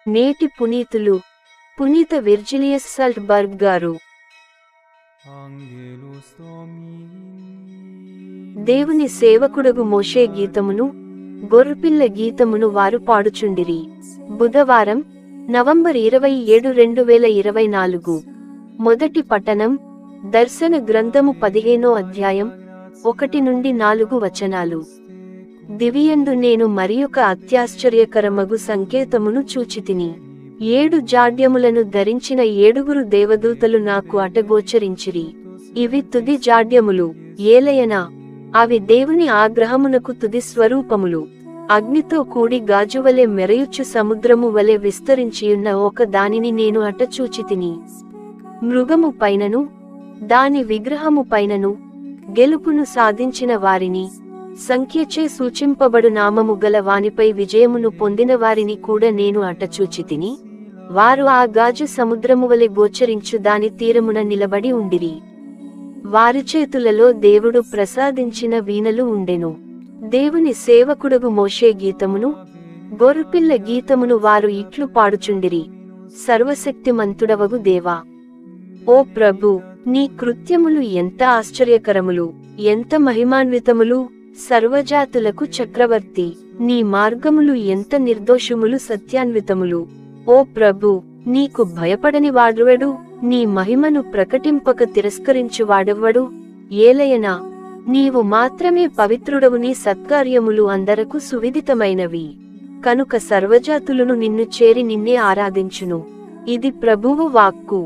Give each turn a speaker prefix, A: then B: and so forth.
A: నేటి పునీతులు పునీత విర్జిలియస్ సల్ట్బర్గ్ గారు. దేవుని సేవకుడగు మోషే గీతమును, గొర్రెపిల్ల గీతమును వారు పాడుచుండిరి. బుధవారం, నవంబర్ 27, 2024. మొదటి పఠనం దర్శన గ్రంథము 15వ అధ్యాయం 1-4 వచనాలు. దివియందు నేను మరియొక అత్యాశ్చర్యకరమగు సంకేతమును చూచితిని. 7 జాడ్యములను ధరించిన 7 దేవదూతలు నాకు అటగోచరించిరి. ఇవి తుది జాడ్యములు, ఏలయనా అవి దేవుని ఆగ్రహమునకు తుది స్వరూపములు. అగ్నితో కూడి గాజువలె మెరయుచ్చు సముద్రము వలె విస్తరించియున్న ఒక దానిని నేను అటచూచితిని. మృగము పైనను దాని విగ్రహము పైనను గెలుపును సాధించిన వారిని, సంఖ్యచే సూచింపబడు నామము గల వానిపై విజయమును పొందిన వారిని కూడా నేను అటచూచితిని. వారు ఆ గాజు సముద్రము వలె గోచరించు దాని తీరమున నిలబడి ఉండిరి. వారి చేతులలో దేవుడు ప్రసాదించిన వీణలు ఉండెను. దేవుని సేవకుడగు మోషే గీతమును, గొర్రెపిల్ల గీతమును వారు ఇట్లు పాడుచుండిరి. సర్వశక్తిమంతుడవగు దేవా, ఓ ప్రభు, నీ కృత్యములు ఎంత ఆశ్చర్యకరములు, ఎంత మహిమాన్వితములు! సర్వజాతులకు చక్రవర్తి, నీ మార్గములు ఎంత నిర్దోషములు, సత్యాన్వితములు! ఓ ప్రభు, నీకు భయపడని వాడెవడు? నీ మహిమను ప్రకటింపక తిరస్కరించు వాడెవ్వడు? ఏలయనా నీవు మాత్రమే పవిత్రుడవు. నీ సత్కార్యములు అందరకు సువిదితమైనవి కనుక సర్వజాతులను నిన్ను చేరి నిన్నే ఆరాధించును. ఇది ప్రభువు వాక్కు.